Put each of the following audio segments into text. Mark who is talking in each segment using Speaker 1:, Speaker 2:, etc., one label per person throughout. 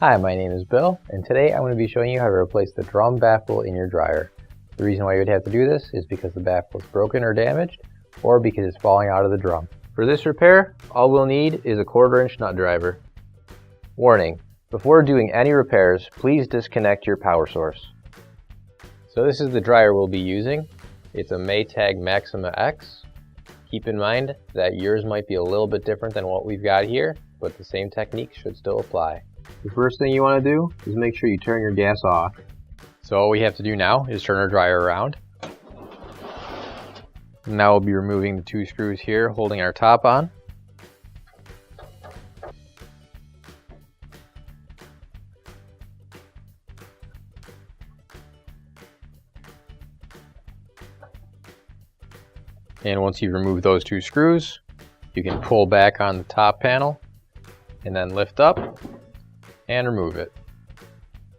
Speaker 1: Hi, my name is Bill, and today I'm going to be showing you how to replace the drum baffle in your dryer. The reason why you would have to do this is because the baffle is broken or damaged, or because it's falling out of the drum. For this repair, all we'll need is a 1/4" nut driver. Warning: before doing any repairs, please disconnect your power source. So this is the dryer we'll be using. It's a Maytag Maxima X. Keep in mind that yours might be a little bit different than what we've got here, but the same technique should still apply. The first thing you want to do is make sure you turn your gas off. So all we have to do now is turn our dryer around. Now we'll be removing the 2 screws here holding our top on. And once you've removed those 2 screws, you can pull back on the top panel and then lift up and remove it.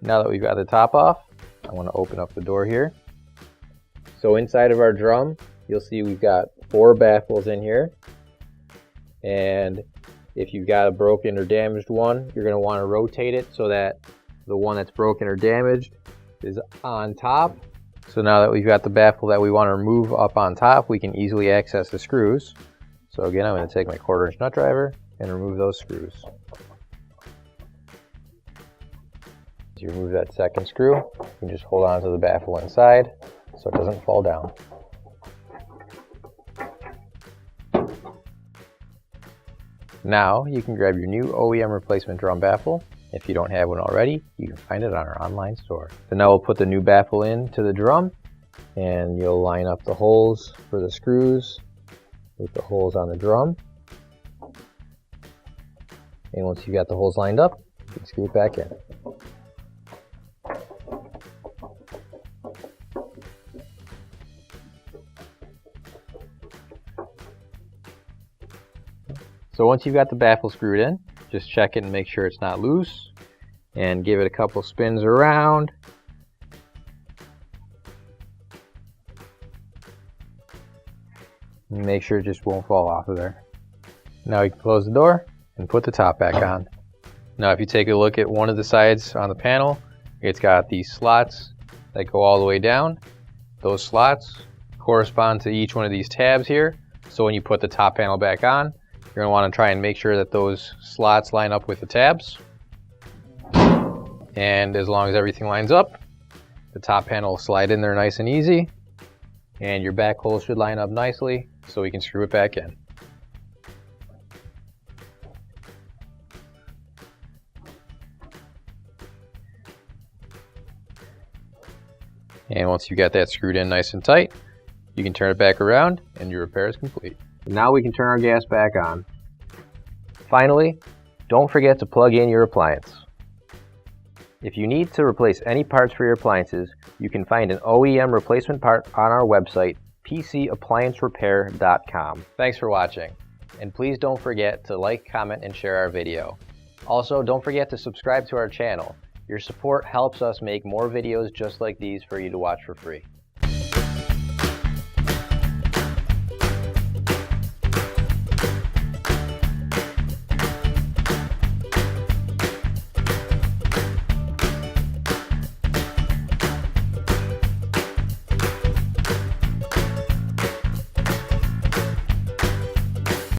Speaker 1: Now that we've got the top off, I want to open up the door here. So inside of our drum, you'll see we've got 4 baffles in here. And if you've got a broken or damaged one, you're going to want to rotate it so that the one that's broken or damaged is on top. So now that we've got the baffle that we want to remove up on top, we can easily access the screws. So again, I'm going to take my 1/4" nut driver and remove those screws. As you remove that second screw, you can just hold on to the baffle inside so it doesn't fall down. Now you can grab your new OEM replacement drum baffle. If you don't have one already, you can find it on our online store. So now we'll put the new baffle into the drum, and you'll line up the holes for the screws with the holes on the drum. And once you've got the holes lined up, you can screw it back in. So once you've got the baffle screwed in, just check it and make sure it's not loose, and give it a couple spins around. And make sure it just won't fall off of there. Now you can close the door and put the top back on. Now if you take a look at one of the sides on the panel, it's got these slots that go all the way down. Those slots correspond to each one of these tabs here. So when you put the top panel back on, you're going to want to try and make sure that those slots line up with the tabs. And as long as everything lines up, the top panel will slide in there nice and easy. And your back hole should line up nicely so we can screw it back in. And once you've got that screwed in nice and tight, you can turn it back around and your repair is complete. Now we can turn our gas back on. Finally, don't forget to plug in your appliance. If you need to replace any parts for your appliances, you can find an OEM replacement part on our website, PCApplianceRepair.com. Thanks for watching, and please don't forget to like, comment, and share our video. Also, don't forget to subscribe to our channel. Your support helps us make more videos just like these for you to watch for free.